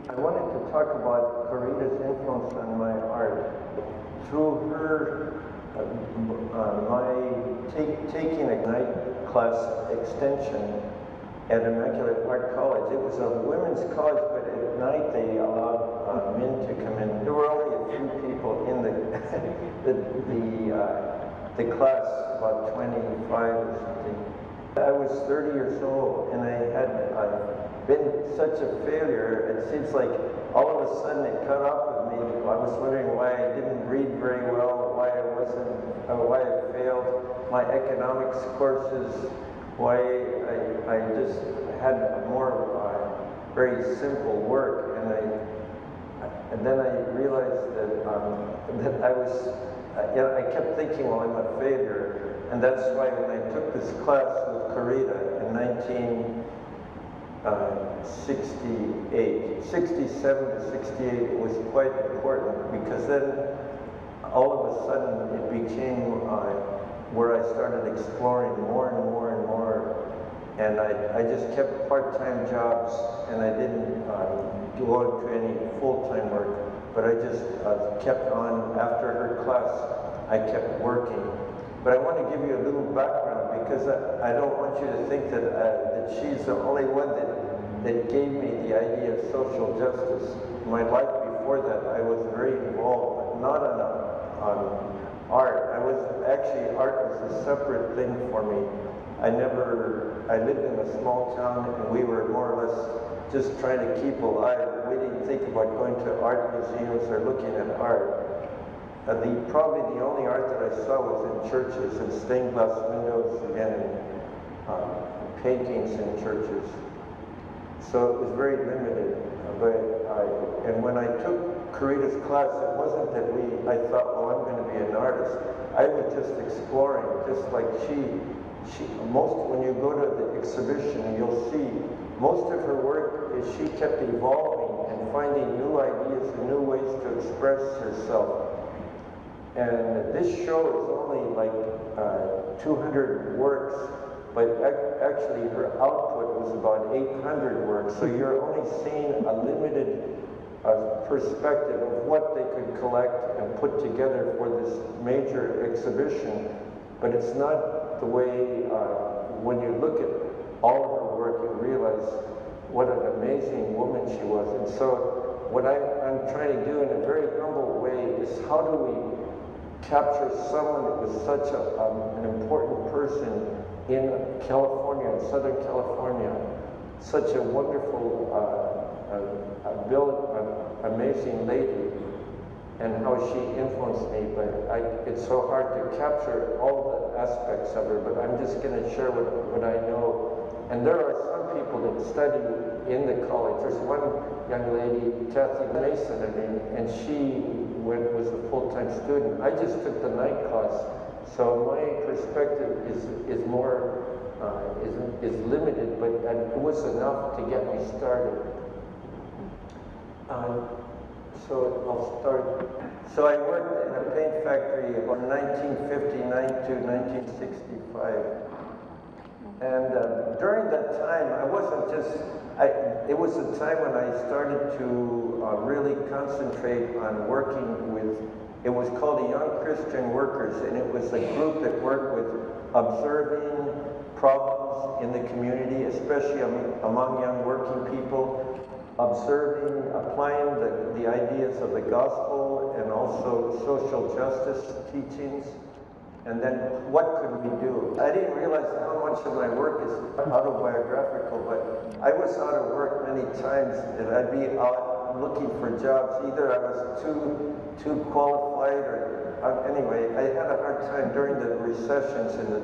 I wanted to talk about Corita's influence on my art. Through her, taking a night class extension at Immaculate Heart College. It was a women's college, but at night they allowed men to come in. There were only a few people in the the class, about 25 or something. I was 30 years old, and I had been such a failure. It seems like all of a sudden it caught up with me. I was wondering why I didn't read very well, why I failed my economics courses, why I just had more very simple work, and then I realized that I kept thinking, well, I'm a failure, and that's why when I took this class with Corita in 1967 to 68, it was quite important, because then all of a sudden it became where I started exploring more and more and more, and I just kept part-time jobs, and I didn't go into any full-time work, but I just kept on. After her class, I kept working. But I want to give you a little background, because I don't want you to think that she's the only one that gave me the idea of social justice. My life before that, I was very involved, but not on art. Art was a separate thing for me. I lived in a small town, and we were more or less just trying to keep alive. We didn't think about going to art museums or looking at art. Probably the only art that I saw was in churches, and stained glass windows, and paintings in churches. So it was very limited. And when I took Corita's class, it wasn't that I thought, well, I'm going to be an artist. I was just exploring, just like when you go to the exhibition, you'll see most of her work is she kept evolving and finding new ideas and new ways to express herself. And this show is only like 200 works, but actually her output was about 800 works. So you're only seeing a limited perspective of what they could collect and put together for this major exhibition. But it's not the way, when you look at all of her work, you realize what an amazing woman she was. And so what I'm trying to do in a very humble way is, how do we capture someone that was such an important person in California, in Southern California, such a wonderful, amazing lady, and how she influenced me. But it's so hard to capture all the aspects of her, but I'm just going to share what I know. And there are some people that study in the college. There's one young lady, Kathy Mason, and she was a full-time student. I just took the night class, so my perspective is more is limited, but it was enough to get me started. So I'll start. So I worked in a paint factory from 1959 to 1965. And during that time, it was a time when I started to really concentrate on working with, it was called the Young Christian Workers, and it was a group that worked with observing problems in the community, especially among young working people, observing, applying the ideas of the gospel and also social justice teachings. And then what could we do? I didn't realize how much of my work is autobiographical, but I was out of work many times, and I'd be out looking for jobs. Either I was too qualified, or anyway, I had a hard time during the recessions in the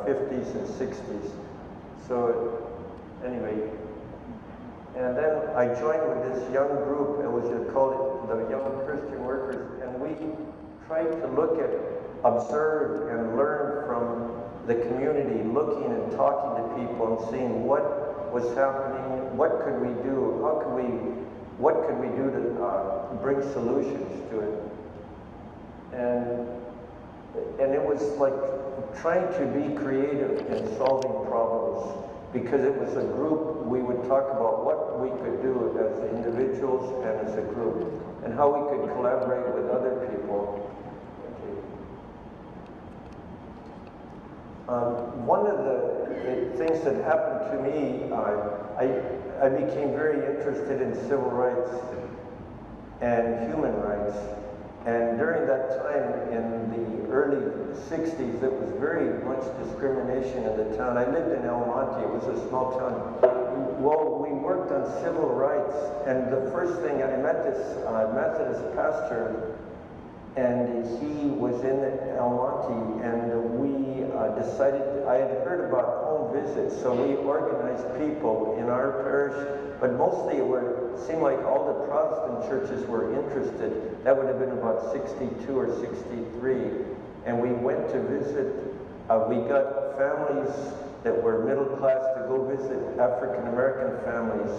50s and 60s. So anyway, and then I joined with this young group. It was called the Young Christian Workers, and we tried to observe and learn from the community, looking and talking to people and seeing what was happening, what could we do, what could we do to bring solutions to it. And it was like trying to be creative in solving problems. because it was a group. We would talk about what we could do as individuals and as a group, and how we could collaborate with other people. One of the things that happened to me, I became very interested in civil rights and human rights. And during that time, in the early 60s, there was very much discrimination in the town. I lived in El Monte. It was a small town. Well, we worked on civil rights, and the first thing, I met this Methodist pastor, and he was in El Monte, and we decided, I had heard about home visits, so we organized people in our parish, but mostly seemed like all the Protestant churches were interested. That would have been about 62 or 63, and we went to visit, we got families that were middle class to go visit African American families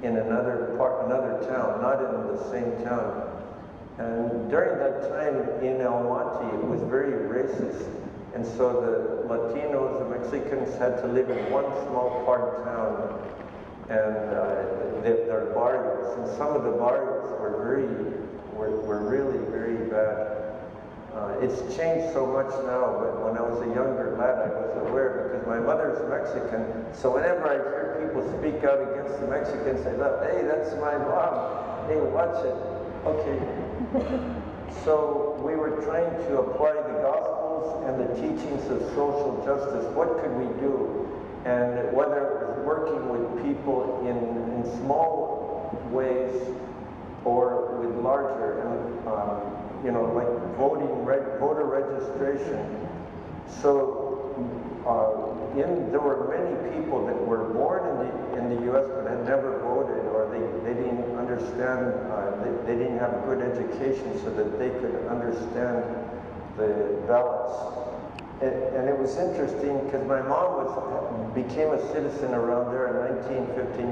in another town, not in the same town. And during that time in El Monte, it was very racist. And so the Latinos, the Mexicans had to live in one small part town, and their barrios. And some of the barrios were really very bad. It's changed so much now, but when I was a younger lad, I was aware because my mother's Mexican. So whenever I hear people speak out against the Mexicans, I thought, hey, that's my mom. Hey, watch it. Okay. So we were trying to apply the Gospels and the teachings of social justice. What could we do? And whether it was working with people in small ways or with larger, like voter registration. So there were many people that were born in the U.S. but had never voted, or they didn't understand, they didn't have good education so that they could understand the ballots. And it was interesting because my mom became a citizen around there in 1959,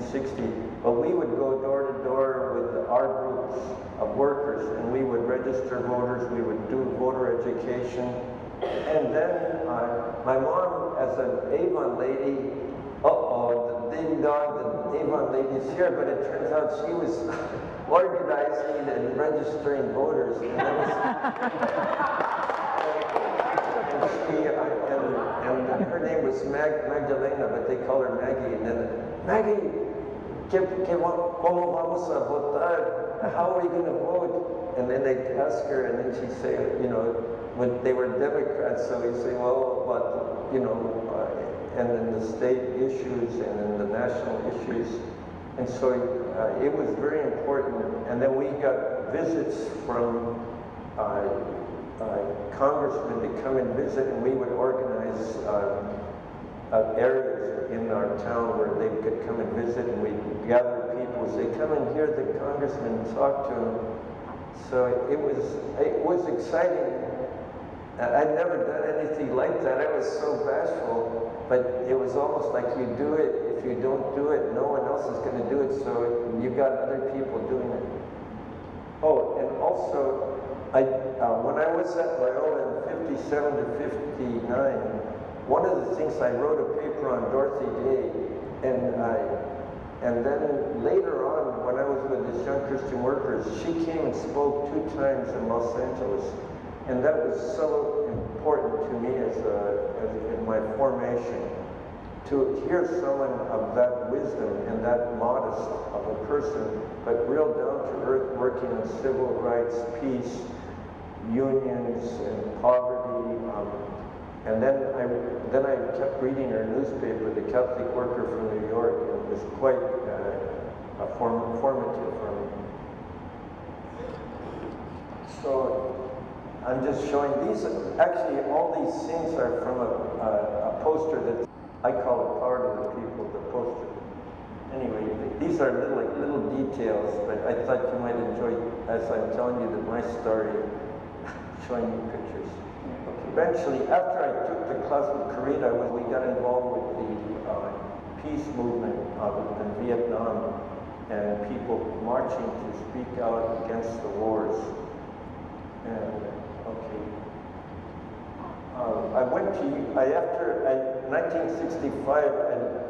1960, but we would go door to door with our groups of workers, and we would register voters, we would do voter education. And then my mom, as an Avon lady, the ding dong, the Avon lady's here, but it turns out she was organizing and registering voters. And her name was Magdalena, but they call her Maggie. And then, Maggie, ¿cómo vamos a votar? How are we going to vote? And then they'd ask her, and then she'd say, when they were Democrats, so we'd say, well, but, and then the state issues and then the national issues. And so it was very important. And then we got visits from congressmen to come and visit, and we would organize areas in our town where they could come and visit, and we'd gather people, say, come and hear the congressman and talk to him. So it was exciting. I'd never done anything like that. I was so bashful, but it was almost like you do it. If you don't do it, no one else is going to do it, so you got other people doing it. Oh, and also, when I was at Loyola in 57 to 59, one of the things I wrote a paper on Dorothy Day, and then later on, when I was with the Young Christian Workers, she came and spoke 2 times in Los Angeles, and that was so important to me as in my formation, to hear someone of that wisdom and that modest of a person, but real down to earth, working on civil rights, peace, unions, and poverty. And then I kept reading her newspaper, The Catholic Worker from New York, and it was quite formative for me. So I'm just showing these. Actually, all these scenes are from a poster that I call it Power to the People, the poster. Anyway, these are little details, but I thought you might enjoy, as I'm telling you my story, showing you pictures. Eventually, after I took the class with Karita, we got involved with the peace movement in Vietnam, and people marching to speak out against the wars. And I went to, 1965,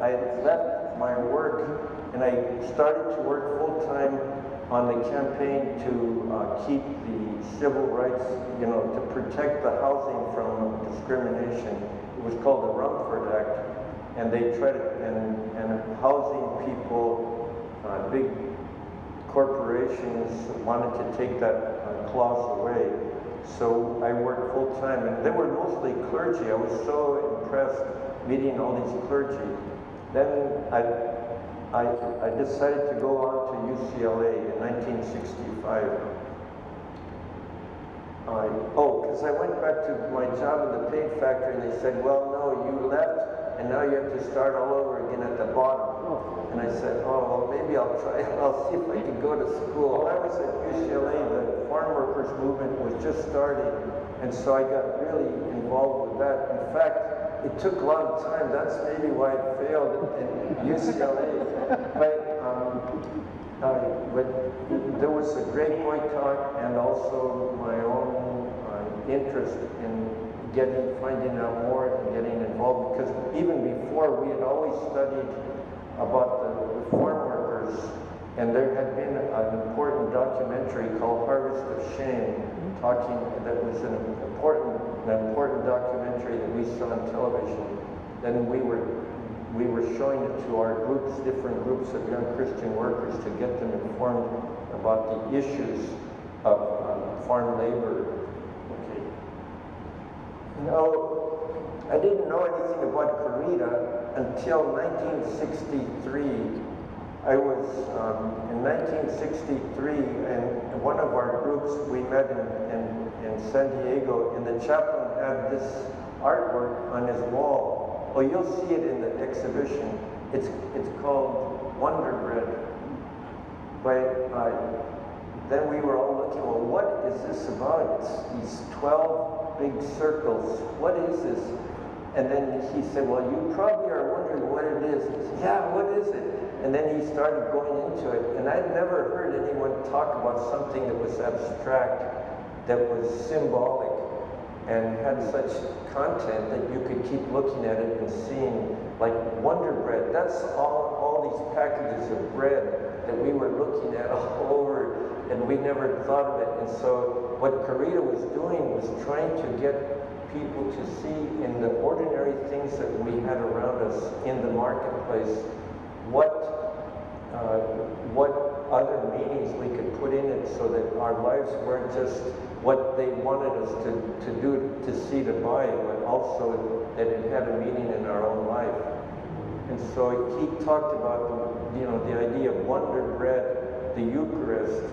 I left my work and I started to work full-time on the campaign to keep the civil rights, to protect the housing from discrimination. It was called the Rumford Act, and they tried to, and housing people, big corporations wanted to take that clause away. So I worked full-time, and they were mostly clergy. I was so impressed meeting all these clergy. Then I decided to go on to UCLA in 1965. Because I went back to my job in the paint factory, and they said, well, no, you left, and now you have to start all over again at the bottom. And I said, oh, well, maybe I'll try, I'll see if I can go to school. When I was at UCLA, the farm workers movement was just starting, and so I got really involved with that. In fact, it took a lot of time. That's maybe why I failed in UCLA. But there was a great boycott, and also my own interest in finding out more and getting involved, because even before we had always studied about the farm workers, and there had been an important documentary called Harvest of Shame, that was an important documentary that we saw on television. Then we were showing it to our groups, different groups of young Christian workers, to get them informed about the issues of farm labor. Okay. Now, I didn't know anything about Corita until 1963. I was in 1963, and one of our groups, we met in San Diego, and the chaplain had this artwork on his wall. Oh, you'll see it in the exhibition. It's called Wonder Bread. But then we were all looking, well, what is this about? It's these 12 big circles. What is this? And then he said, well, you probably are wondering what it is. He said, yeah, what is it? And then he started going into it. And I'd never heard anyone talk about something that was abstract, that was symbolic, and had such content that you could keep looking at it and seeing, like Wonder Bread. That's all these packages of bread that we were looking at all over, and we never thought of it. And so what Corita was doing was trying to get people to see in the ordinary things that we had around us in the marketplace what other meanings we could put in it, so that our lives weren't just what they wanted us to do, to see, to buy, but also that it had a meaning in our own life. And so he talked about the idea of Wonder Bread, the Eucharist,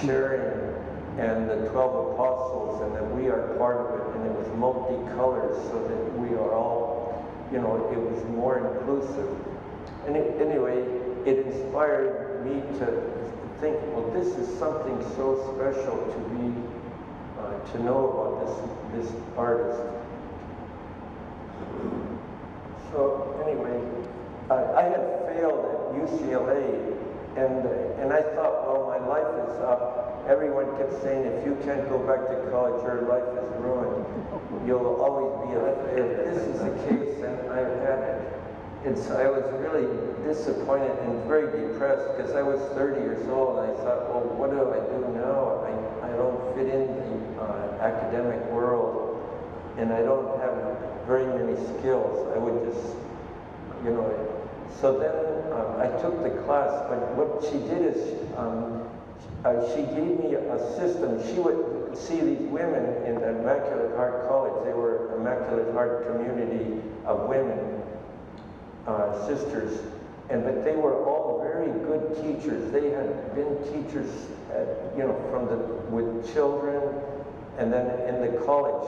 sharing, and the 12 apostles, and that we are part of it, and it was multicolored, so that we are all, it was more inclusive. And anyway, it inspired me to think, well, this is something so special to know about this artist. So anyway, I had failed at UCLA, and I thought, well, my life is up. Everyone kept saying, if you can't go back to college, your life is ruined. You'll always be a failure. This is the case, and I've had it. And so I was really disappointed and very depressed, because I was 30 years old, and I thought, well, what do I do now? I don't fit in the academic world, and I don't have very many skills. I would just, So then I took the class, but what she did is she gave me a system. She would see these women in Immaculate Heart College. They were Immaculate Heart community of women, sisters, but they were all very good teachers. They had been teachers, with children, and then in the college.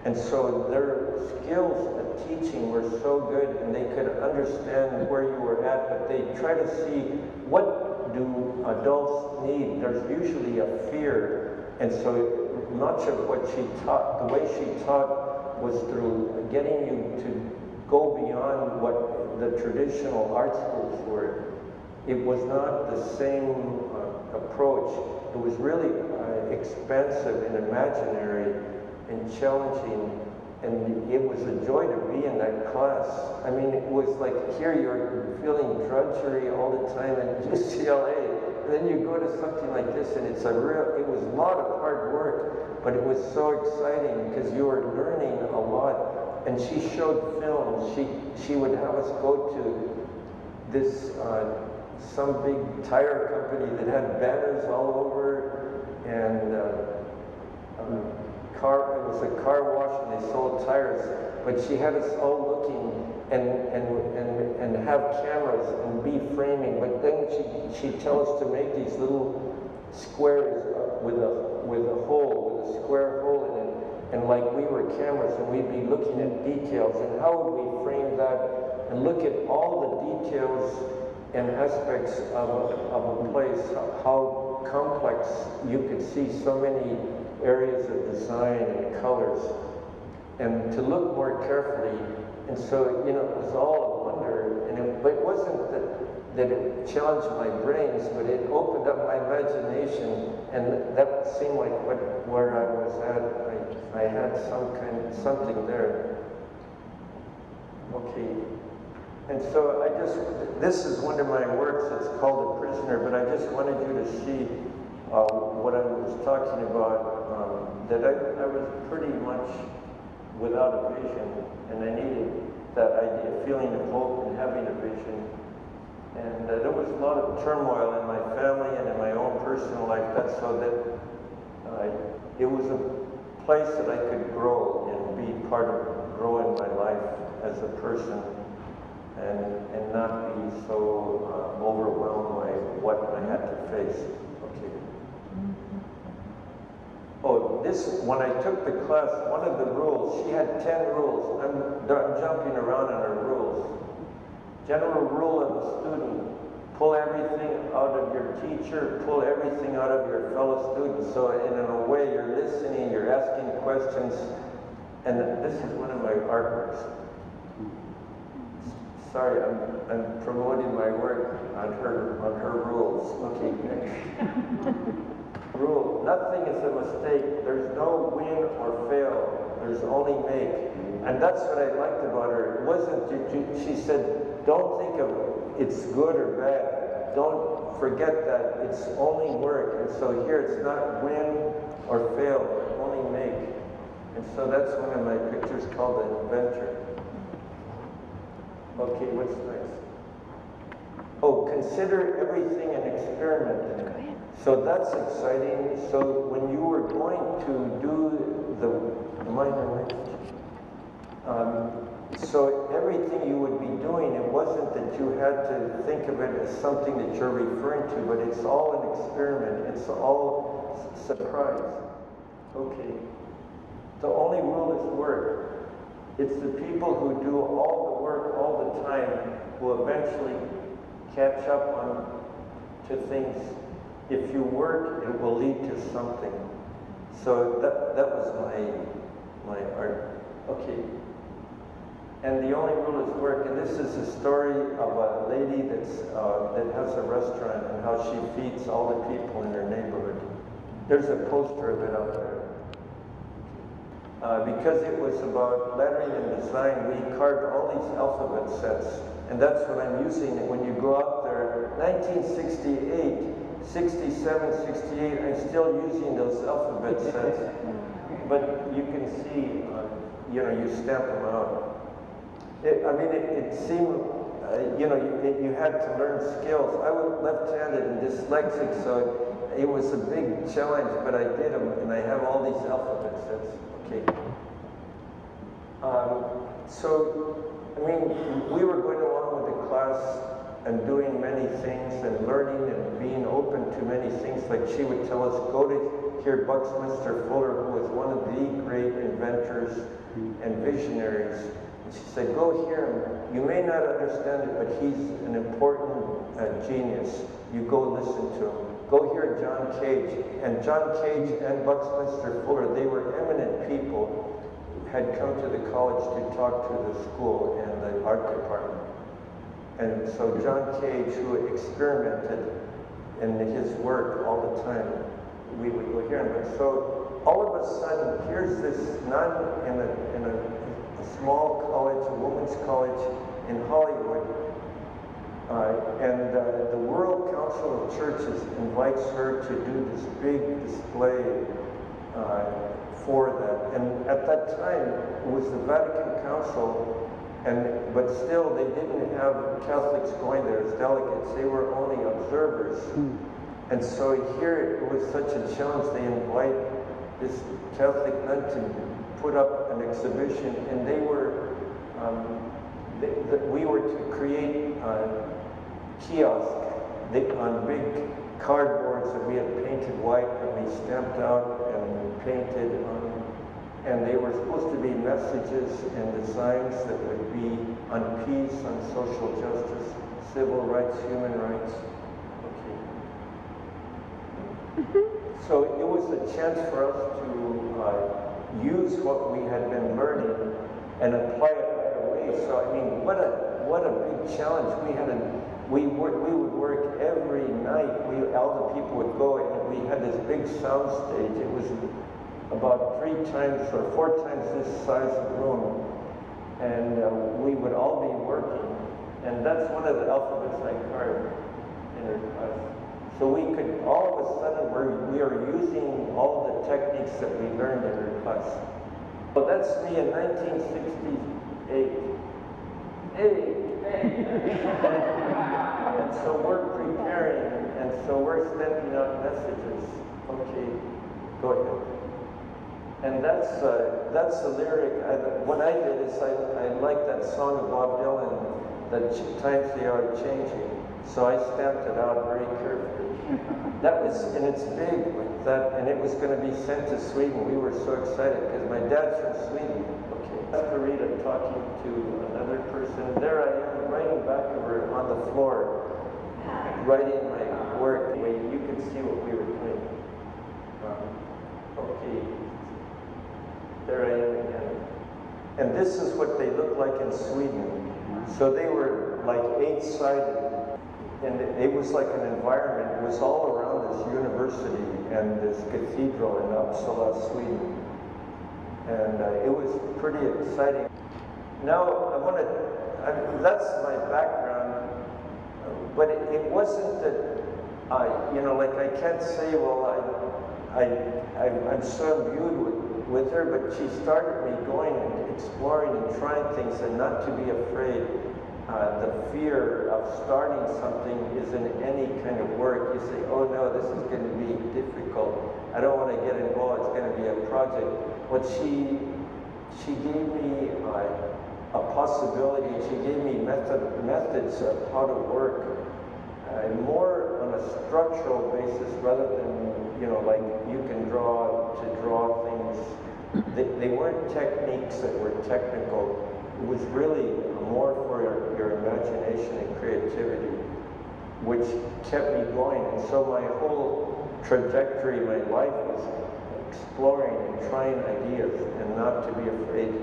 And so their skills at teaching were so good, and they could understand where you were at, but they try to see, what do adults need? There's usually a fear, and so much of what she taught, the way she taught, was through getting you to go beyond what the traditional art schools were. It was not the same approach. It was really expansive and imaginary and challenging, and it was a joy to be in that class. I mean, it was like here you're feeling drudgery all the time at UCLA, and then you go to something like this, and it was a lot of hard work, but it was so exciting because you were learning a lot. And she showed films. She would have us go to this some big tire company that had banners all over, and it was a car wash, and they sold tires. But she had us all looking and have cameras and be framing. But then she'd tell us to make these little squares with a square hole in it. And like we were cameras, and we'd be looking at details, and how would we frame that, and look at all the details and aspects of a place, how complex you could see so many areas of design and colors, and to look more carefully. And so, you know, it was all a wonder, and but it wasn't that it challenged my brains, but it opened up my imagination, and that seemed like where I was at. I had something there. Okay. And so this is one of my works. It's called The Prisoner, but I just wanted you to see what I was talking about, that I was pretty much without a vision, and I needed that idea, feeling of hope and having a vision. And there was a lot of turmoil in my family and in my own personal life. That's so that it was a place that I could grow and be part of growing my life as a person, and not be so overwhelmed by what I had to face. Okay. Oh, when I took the class, one of the rules, she had 10 rules. I'm jumping around on her rules. General rule of a student: pull everything out of your teacher, pull everything out of your fellow students. So in a way, you're listening, you're asking questions, and this is one of my artworks. Sorry, I'm promoting my work on her rules. Okay, next. Rule: nothing is a mistake. There's no win or fail. There's only make. And that's what I liked about her. It wasn't, she said, don't think of it's good or bad. Don't forget that it's only work. And so here it's not win or fail, but only make. And so that's one of my pictures called The Inventor. Okay, what's next? Oh, consider everything an experiment. So that's exciting. So when you were going to do the minor so everything you would be doing, it wasn't that you had to think of it as something that you're referring to, but it's all an experiment. It's all surprise. Okay. The only rule is work. It's the people who do all the work all the time who eventually catch up on to things. If you work, it will lead to something. So that was my art. Okay. And the only rule is work. And this is a story of a lady that has a restaurant and how she feeds all the people in her neighborhood. There's a poster of it out there. Because it was about lettering and design, we carved all these alphabet sets. And that's what I'm using when you go out there. 1968, 67, 68, I'm still using those alphabet sets. But you can see, you stamp them out. It seemed, you had to learn skills. I was left-handed and dyslexic, so it was a big challenge, but I did them, and I have all these alphabet sets. Okay. We were going along with the class and doing many things and learning and being open to many things. Like she would tell us, go to hear Buckminster Fuller, who was one of the great inventors and visionaries. And she said, go hear him. You may not understand it, but he's an important genius. You go listen to him. Go hear John Cage. And John Cage and Buckminster Fuller, they were eminent people, had come to the college to talk to the school and the art department. And so John Cage, who experimented in his work all the time, we would go hear him. But so all of a sudden, here's this nun in a small college, a women's college in Hollywood. The World Council of Churches invites her to do this big display for that. And at that time, it was the Vatican Council, but still they didn't have Catholics going there as delegates. They were only observers. And so here it was such a challenge. They invite this Catholic nun to put up an exhibition, and we were to create kiosks on big cardboards that we had painted white, and we stamped out and painted on, and they were supposed to be messages and designs that would be on peace, on social justice, civil rights, human rights. Okay. So it was a chance for us to use what we had been learning and apply it right away. So I mean, what a big challenge. We would work every night. All the people would go, and we had this big sound stage. It was about 3 times or 4 times this size of room, and we would all be working. And that's one of the alphabets I carved in her class. So we could, all of a sudden, we are using all the techniques that we learned in her class. So that's me in 1968. Hey! And so we're preparing, and so we're sending out messages. Okay, go ahead. And that's the lyric. What I did is I like that song of Bob Dylan, that times they are changing. So I stamped it out very carefully. That was, and it's big like that, and it was going to be sent to Sweden. We were so excited because my dad's from Sweden. Okay, after Rita talking to another person, there I am right in back of her on the floor, writing my work. Wait, you can see what we were doing. Okay, there I am again. And this is what they look like in Sweden. So they were like 8-sided. And it was like an environment. It was all around this university and this cathedral in Uppsala, Sweden. And it was pretty exciting. Now, that's my background, but it wasn't that, like I can't say, well, I'm so imbued with her, but she started me going and exploring and trying things and not to be afraid. The fear of starting something isn't any kind of work. You say, oh no, this is going to be difficult. I don't want to get involved. It's going to be a project. But she gave me a possibility. She gave me methods of how to work, more on a structural basis rather than, like you can draw things. They weren't techniques that were technical. It was really more for your imagination and creativity, which kept me going. And so my whole trajectory, my life was exploring and trying ideas and not to be afraid.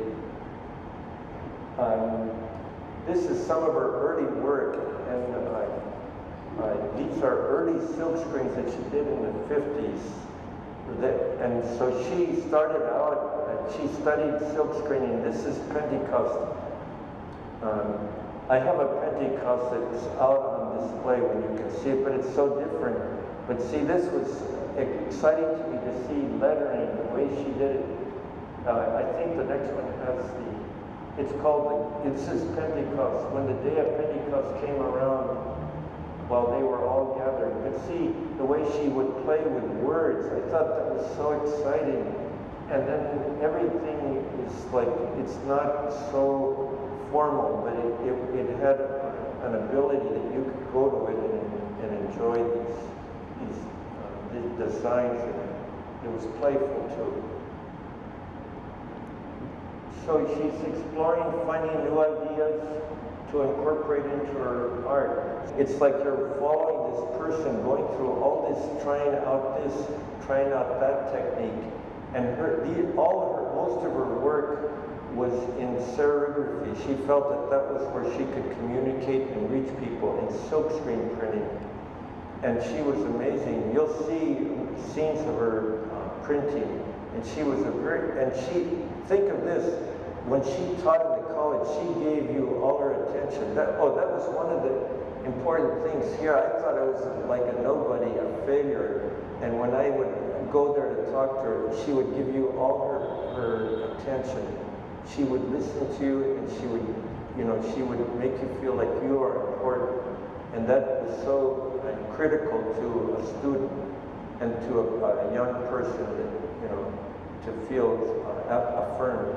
This is some of her early work, and these are early silk screens that she did in the 50s. And so she started out, she studied silk screening. This is Pentecost. I have a Pentecost that's out on display when you can see it, but it's so different. But see, this was exciting to me to see lettering, the way she did it. I think the next one has it's called, it says Pentecost. When the day of Pentecost came around, while they were all gathered. But see, the way she would play with words, I thought that was so exciting. And then everything is like, it's not so formal, but it had an ability that you could go to it and enjoy these designs. It was playful too. So she's exploring, finding new ideas to incorporate into her art. It's like you're following this person, going through all this, trying out that technique. And most of her work was in serigraphy. She felt that was where she could communicate and reach people in silkscreen printing. And she was amazing. You'll see scenes of her printing. And she was think of this, when she taught in the college, she gave you all her attention. That was one of the important things here. I thought I was like a nobody, a failure. And when I would go there to talk to her, she would give you all her attention. She would listen to you, and she would make you feel like you are important. And that was so critical to a student and to a young person that, to feel affirmed.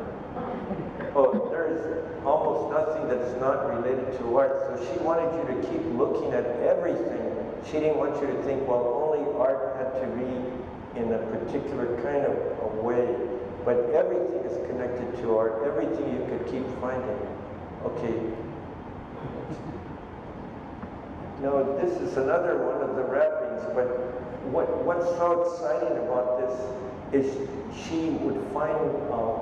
Oh, there's almost nothing that's not related to art. So she wanted you to keep looking at everything. She didn't want you to think, well, only art had to be in a particular kind of a way. But everything is connected to art. Everything you could keep finding. Okay. Now, this is another one of the wrappings, but what's so exciting about this is she would find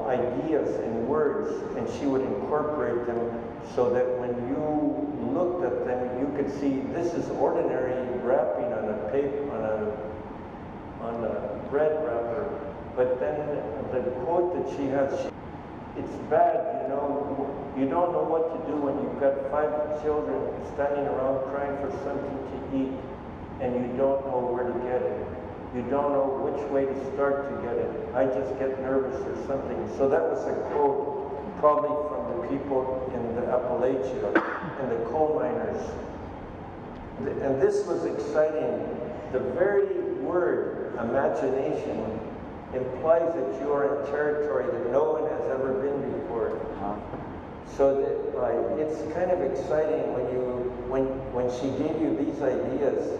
ideas and words, and she would incorporate them so that when you looked at them, you could see this is ordinary wrapping on a paper, on a bread wrapper. But then the quote that she has, it's bad, you don't know what to do when you've got 5 children standing around crying for something to eat, and you don't know where to get it. You don't know which way to start to get it. I just get nervous or something. So that was a quote probably from the people in the Appalachia and the coal miners. And this was exciting. The very word imagination implies that you are in territory that no one has ever been before. So that it's kind of exciting when she gave you these ideas,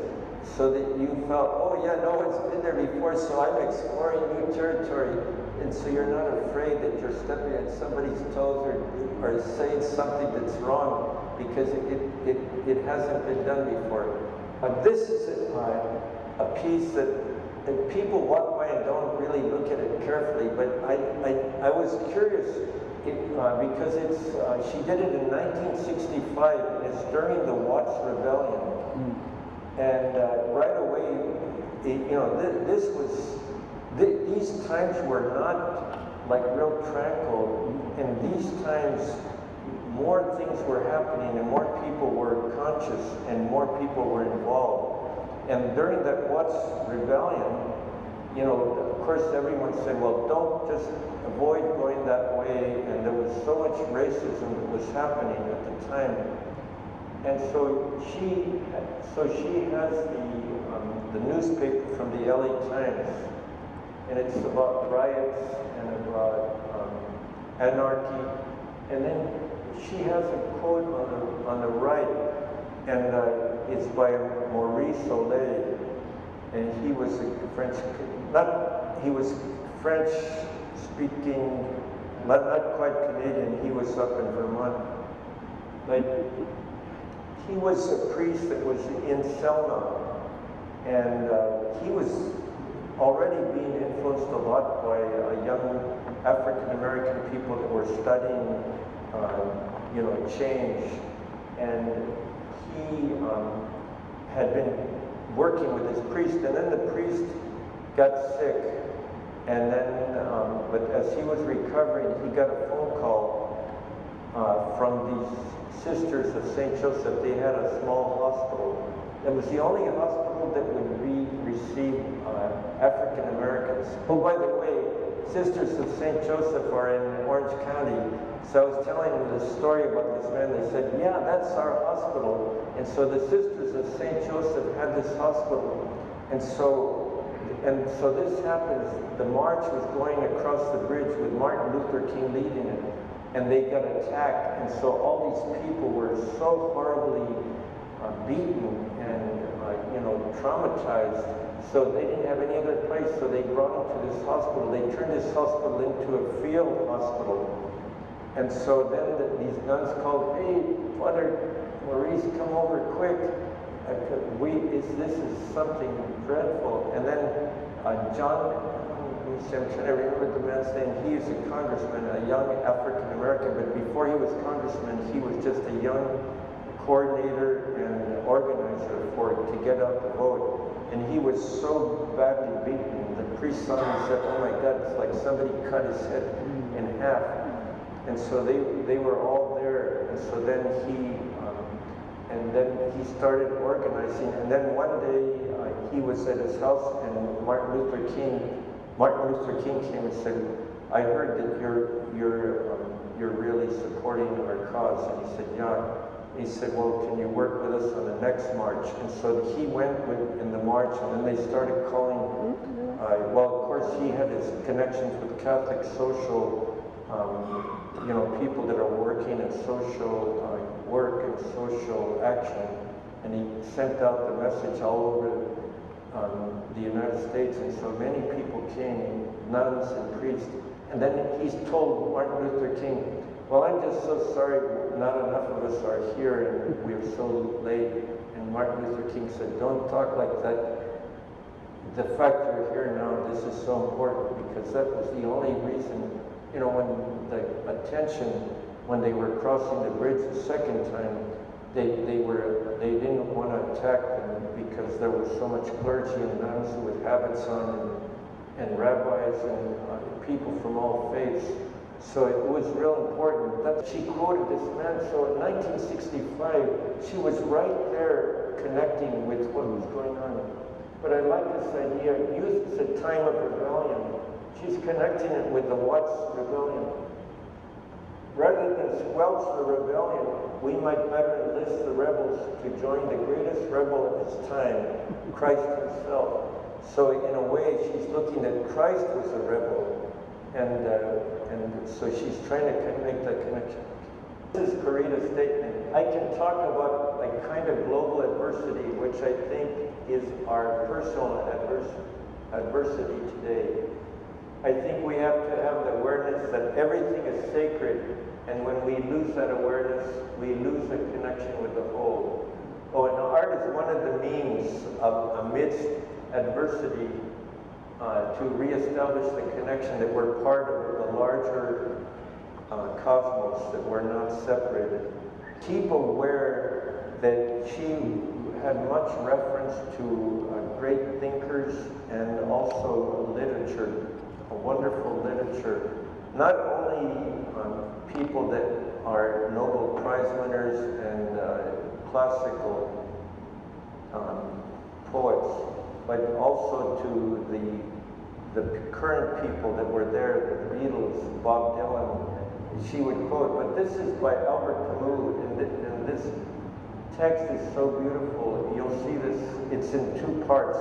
so that you felt, oh yeah, no one's been there before, so I'm exploring new territory, and so you're not afraid that you're stepping on somebody's toes or saying something that's wrong because it hasn't been done before. This is a piece that people walk by and don't really look at it carefully, but I was curious because she did it in 1965, and it's during the Watts Rebellion. And right away, these times were not like real tranquil. In these times, more things were happening, and more people were conscious, and more people were involved. And during that Watts Rebellion, of course, everyone said, well, don't just avoid going that way. And there was so much racism that was happening at the time. And so she has the newspaper from the LA Times, and it's about riots and about anarchy. And then she has a quote on the right, and it's by Maurice Solé, and he was French speaking, not quite Canadian. He was up in Vermont, but he was a priest that was in Selma, and he was already being influenced a lot by young African-American people that were studying, change. And he had been working with his priest, and then the priest got sick. And then, but as he was recovering, he got a phone call from these Sisters of St. Joseph. They had a small hospital. It was the only hospital that would receive African Americans. Oh, by the way, Sisters of St. Joseph are in Orange County. So I was telling them the story about this man. They said, yeah, that's our hospital. And so the Sisters of St. Joseph had this hospital. And so this happens. The march was going across the bridge with Martin Luther King leading it. And they got attacked, and so all these people were so horribly beaten and traumatized. So they didn't have any other place. So they brought them to this hospital. They turned this hospital into a field hospital. And so then these nuns called, "Hey, Father Maurice, come over quick. This is something dreadful." And then John. I'm trying to remember the man's name. He is a congressman, a young African American, but before he was congressman, he was just a young coordinator and organizer to get out the vote. And he was so badly beaten. The priest saw him and said, "Oh my God, it's like somebody cut his head in half." And so they were all there. And so then he started organizing. And then one day he was at his house, and Martin Luther King came and said, "I heard that you're really supporting our cause." And he said, "Yeah." He said, "Well, can you work with us on the next march?" And so he went in the march, and then they started calling, well, of course, he had his connections with Catholic social, people that are working in social work and social action. And he sent out the message all over the United States. And so many people came, nuns and priests. And then he's told Martin Luther King, "Well, I'm just so sorry, not enough of us are here, and we're so late." And Martin Luther King said, "Don't talk like that. The fact you're here now, this is so important," because that was the only reason, when the attention, when they were crossing the bridge the second time, they didn't want to attack them because there was so much clergy and nuns with habits on, and rabbis and people from all faiths. So it was real important that she quoted this man. So in 1965, she was right there connecting with what was going on. But I like this idea, youth is a time of rebellion. She's connecting it with the Watts rebellion. Rather than squelch the rebellion, we might better enlist the rebels to join the greatest rebel of his time, Christ himself. So in a way, she's looking at Christ was a rebel, and so she's trying to make that connection. This is Corita's statement. I can talk about a kind of global adversity, which I think is our personal adversity today. I think we have to have the awareness that everything is sacred, and when we lose that awareness, we lose the connection with the whole. Oh, and art is one of the means of, amidst adversity, to reestablish the connection that we're part of the larger cosmos, that we're not separated. Keep aware that she had much reference to great thinkers and also literature, a wonderful literature. Not only people that are Nobel Prize winners and classical poets, but also to the current people that were there, the Beatles, Bob Dylan. She would quote, but this is by Albert Camus, and this text is so beautiful. You'll see this, it's in two parts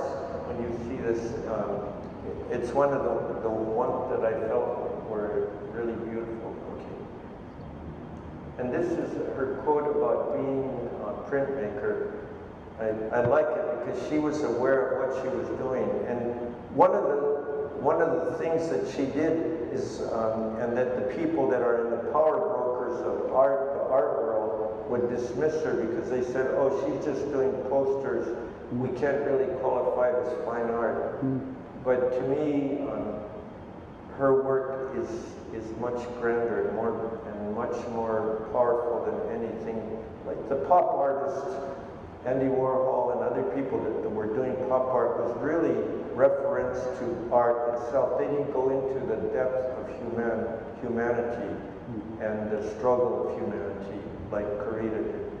when you see this. It's one of the ones that I felt were really beautiful. Okay. And this is her quote about being a printmaker. I like it because she was aware of what she was doing. And one of the things that she did is, and that the people that are in the power brokers of art, the art world, would dismiss her because they said, "Oh, she's just doing posters. We can't really qualify it as fine art." But to me, her work is much grander and much more powerful than anything. Like the pop artists, Andy Warhol and other people that were doing pop art was really reference to art itself. They didn't go into the depth of humanity and the struggle of humanity like Corita did.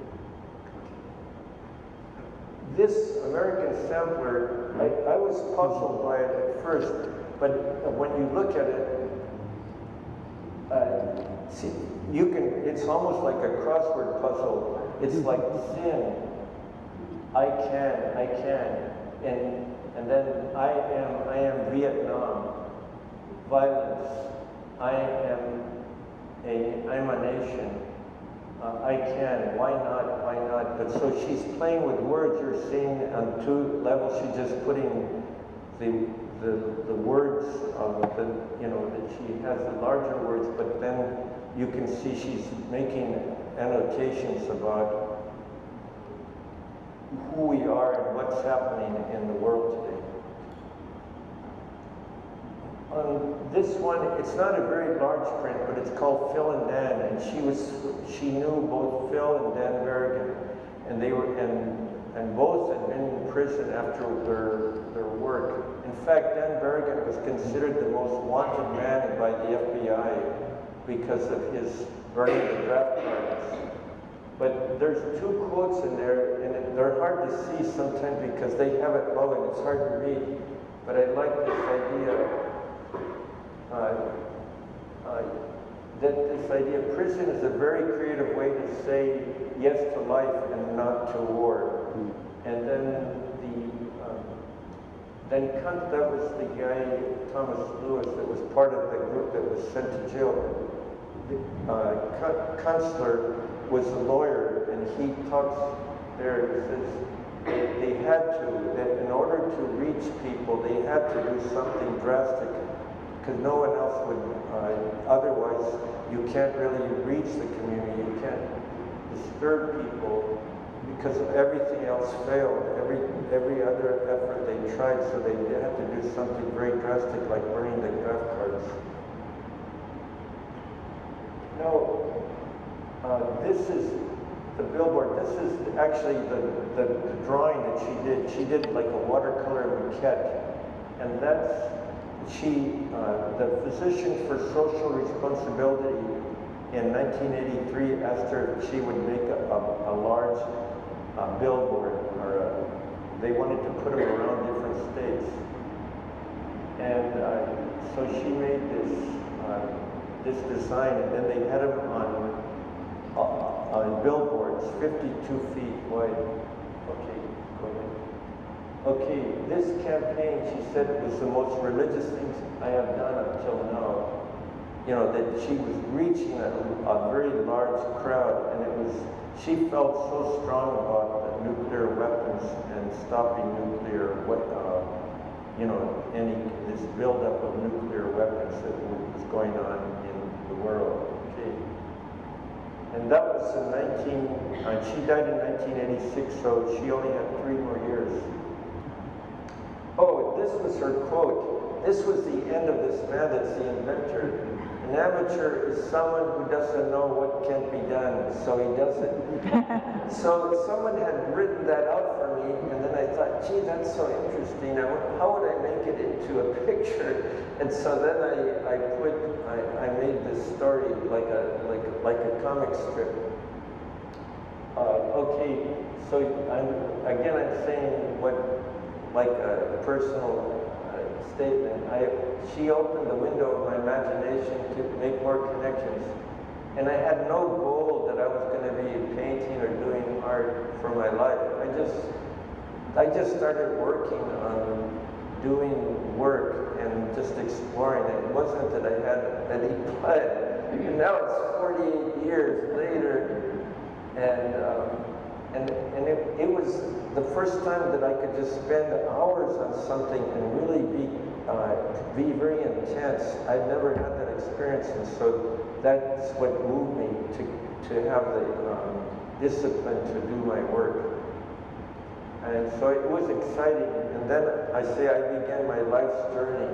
This American Sampler, I was puzzled by it at first, but when you look at it, see, it's almost like a crossword puzzle. It's like sin, I can, and then I am Vietnam, violence, I'm a nation, I can, why not? But so she's playing with words. You're seeing on two levels. She's just putting the words of that she has the larger words, but then you can see she's making annotations about who we are and what's happening in the world today. On this one, it's not a very large print, but it's called Phil and Dan, and she knew both Phil and Dan Berrigan, and they were and both had been in prison after their work. In fact, Dan Berrigan was considered the most wanted man by the FBI, because of his burning the draft cards. But there's two quotes in there, and they're hard to see sometimes because they have it low and it's hard to read. But I like this idea prison is a very creative way to say yes to life and not to war. And then Kant, that was the guy, Thomas Lewis, that was part of the group that was sent to jail. Kunstler was a lawyer, and he talks there, he says they had to, that in order to reach people, they had to do something drastic, because no one else would, otherwise you can't really reach the community, you can't disturb people, because everything else failed. Every other effort they tried, so they had to do something very drastic, like burning the draft cards. Now, this is the billboard. This is actually the drawing that she did. She did like a watercolor maquette, and that's the Physicians for Social Responsibility in 1983 asked her if she would make a large billboard, or they wanted to put them around different states. And so she made this design, and then they had them on billboards, 52 feet wide. Okay, go ahead. Okay, this campaign, she said, was the most religious thing I have done until now. You know, that she was reaching a very large crowd, and she felt so strong about the nuclear weapons and stopping nuclear, this buildup of nuclear weapons that was going on in the world. Okay. And that was she died in 1986, so she only had 3 more years. Oh, this was her quote. This was the end of this man that's the inventor. An amateur is someone who doesn't know what can't be done, so he does it. So someone had written that out for me, and then I thought, gee, that's so interesting. How would I make it into a picture? And so then I made this story like a comic strip. Okay, so I'm saying like a personal statement. She opened the window of my imagination to make more connections. And I had no goal that I was going to be painting or doing art for my life. I just started working on doing work and just exploring it. It wasn't that I had any plan. And now it's 48 years later, and it was the first time that I could just spend hours on something and really be very intense. I'd never had that experience, and so that's what moved me to have the discipline to do my work. And so it was exciting. And then I began my life's journey.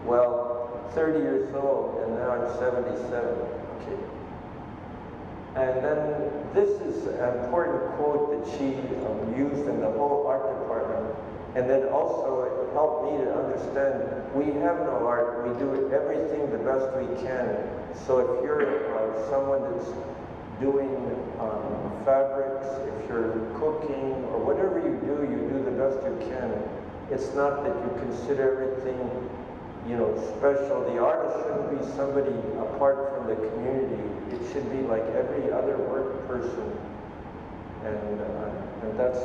Well, 30 years old, and now I'm 77. Okay. And then this is an important quote that she used in the whole art department, and then also it helped me to understand we have no art, we do everything the best we can. So if you're someone that's doing fabrics, if you're cooking, or whatever you do the best you can. It's not that you consider everything special. The artist shouldn't be somebody apart from the community. It should be like every other work person, and that's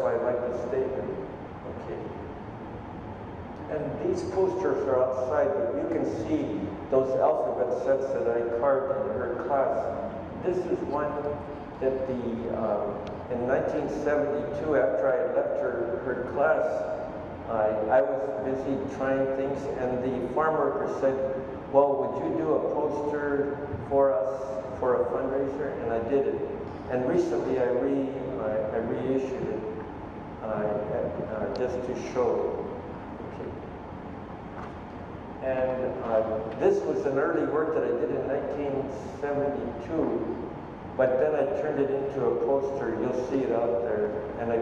why I like this statement. Okay. And these posters are outside, but you can see those alphabet sets that I carved in her class. This is one that in 1972, after I had left her class, I was busy trying things, and the farm worker said, well, would you do a poster for us for a fundraiser? And I did it. And recently I reissued it just to show. Okay. And this was an early work that I did in 1972, but then I turned it into a poster. You'll see it out there. And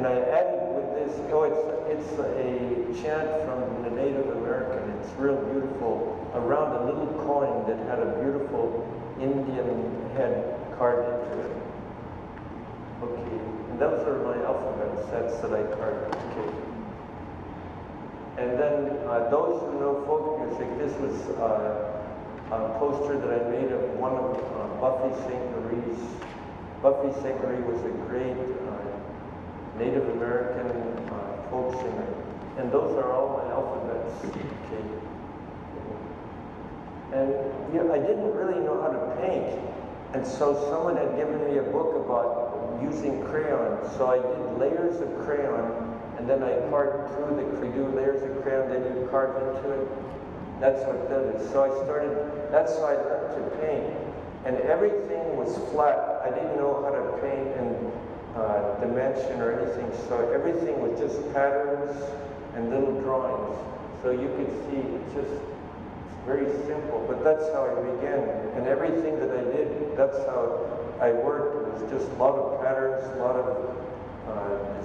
I added with this, it's a chant from the Native American. It's real beautiful, around a little coin that had a beautiful Indian head carved into it. Okay, and those are my alphabet sets that I carved. Okay. And then those who know folk music, this was a poster that I made of one of Buffy Sainte-Marie's. Buffy Sainte-Marie was a great Native American folk singer. And those are all my alphabets. Okay. And you know, I didn't really know how to paint. And so someone had given me a book about using crayon. So I did layers of crayon, and then I carved through you do layers of crayon, then you carve into it. That's what that is. So I started, that's how I learned to paint. And everything was flat. I didn't know how to paint in dimension or anything. So everything was just patterns and little drawings. So you could see it's just very simple, but that's how I began. And everything that I did, that's how I worked. It was just a lot of patterns, a lot of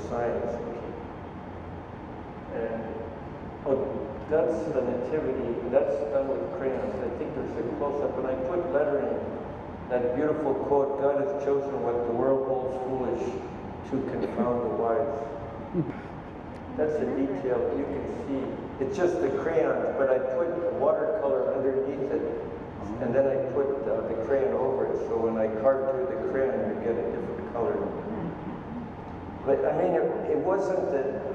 designs. And that's the nativity. That's done with crayons. I think there's a close-up, and I put lettering. That beautiful quote, God has chosen what the world holds foolish to confound the wise. That's a detail you can see. It's just the crayons, but I put watercolor underneath it, and then I put the crayon over it, so when I carve through the crayon, you get a different color. But I mean, it wasn't that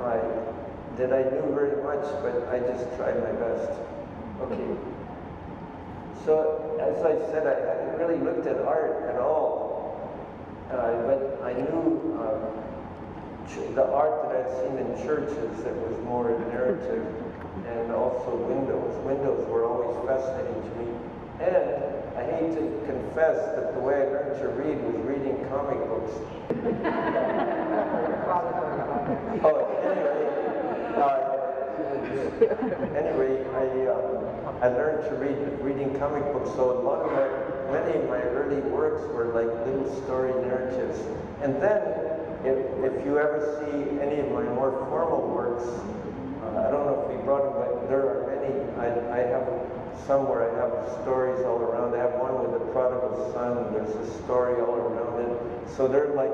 I knew very much, but I just tried my best. Okay. So, as I said, I hadn't really looked at art at all, but I knew the art that I'd seen in churches that was more narrative, and also windows. Windows were always fascinating to me. And I hate to confess that the way I learned to read was reading comic books. Anyway, I learned to read reading comic books, so many of my early works were like little story narratives. And then, if you ever see any of my more formal works, I don't know if we brought them, but there are many. I have some where I have stories all around. I have one with the prodigal son. There's a story all around it. So they're like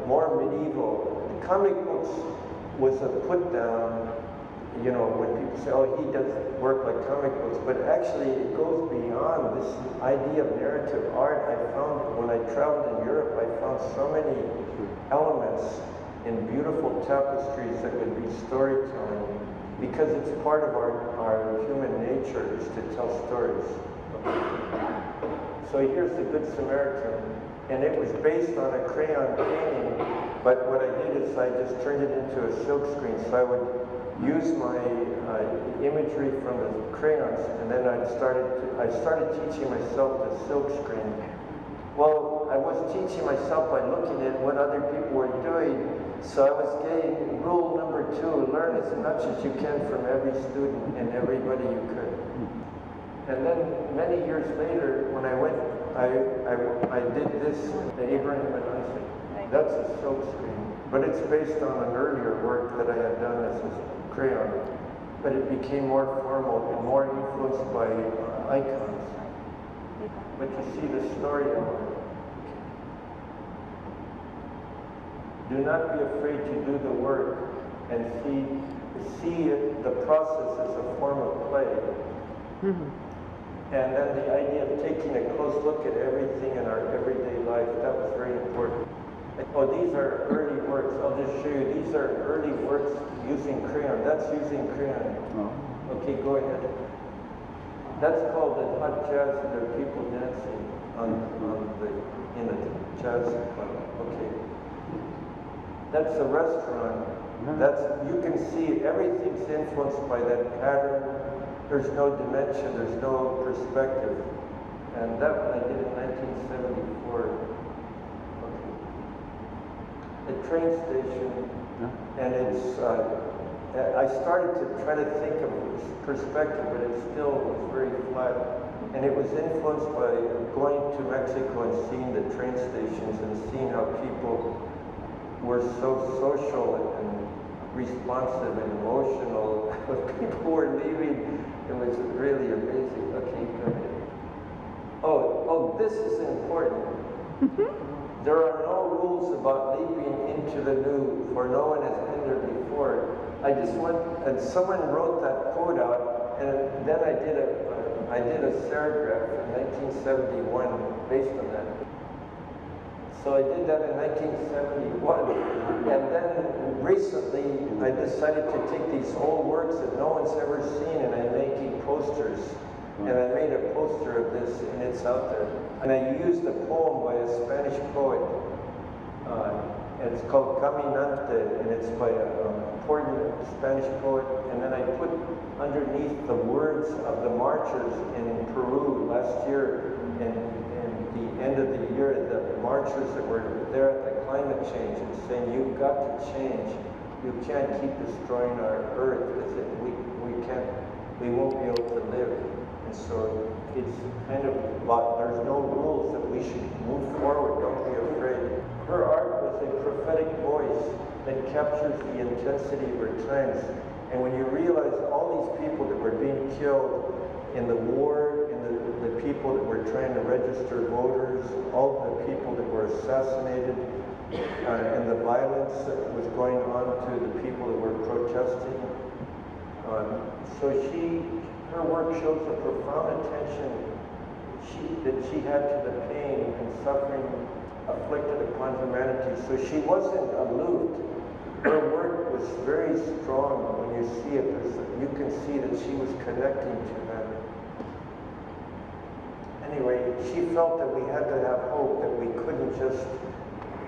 more medieval. The comic books was a put down. You know, when people say, oh, he does work like comic books, but actually it goes beyond this idea of narrative art. I found, when I traveled in Europe, I found so many elements in beautiful tapestries that would be storytelling, because it's part of our human nature is to tell stories. So here's the Good Samaritan, and it was based on a crayon painting, but what I did is I just turned it into a silkscreen, so I would use my imagery from the crayons, and then I started teaching myself the silkscreen. Well, I was teaching myself by looking at what other people were doing, so I was getting rule number 2, learn as much as you can from every student and everybody you could. And then many years later, when I went, I did this, the Abraham and Isaac. That's a silkscreen, but it's based on an earlier work that I had done as a crayon, but it became more formal and more influenced by icons. But you see the story of it. Do not be afraid to do the work and see the process as a form of play. And then the idea of taking a close look at everything in our everyday life, that was very important. Oh, these are early works. I'll just show you. These are early works using crayon. That's using crayon. Oh. Okay, go ahead. That's called the hot jazz, and there are people dancing in a jazz club. Okay. That's a restaurant. You can see everything's influenced by that pattern. There's no dimension, there's no perspective. And that one I did in 1974. A train station, and it's, I started to try to think of perspective, but it still was very flat. And it was influenced by going to Mexico and seeing the train stations and seeing how people were so social and responsive and emotional. When people were leaving, it was really amazing. Okay, go ahead. Oh, this is important. There are no rules about leaping into the new, for no one has been there before. I just went, and someone wrote that quote out, and then I did a serigraph in 1971 based on that. So I did that in 1971, and then recently I decided to take these old works that no one's ever seen, and I'm making posters. And I made a poster of this, and it's out there. And I used a poem by a Spanish poet. And it's called Caminante, and it's by an important Spanish poet. And then I put underneath the words of the marchers in Peru last year, and the end of the year, the marchers that were there at the climate change, and saying, "You've got to change. You can't keep destroying our earth, because we won't be able to live." And so it's kind of about, there's no rules, that we should move forward, don't be afraid. Her art was a prophetic voice that captures the intensity of her times. And when you realize all these people that were being killed in the war, and the people that were trying to register voters, all the people that were assassinated, and the violence that was going on to the people that were protesting. So her work shows the profound attention that she had to the pain and suffering afflicted upon humanity. So she wasn't aloof. Her work was very strong. When you see it, you can see that she was connecting to them. Anyway, she felt that we had to have hope, that we couldn't just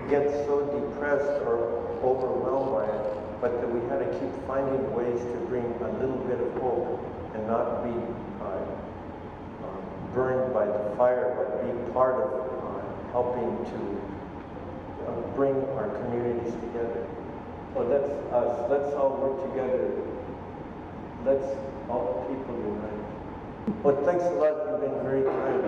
get so depressed or overwhelmed by it, but that we had to keep finding ways to bring a little bit of hope and not be burned by the fire, but be part of helping to bring our communities together. So that's us. Let's all work together. Let's all people unite. Well, thanks a lot. You've been very kind.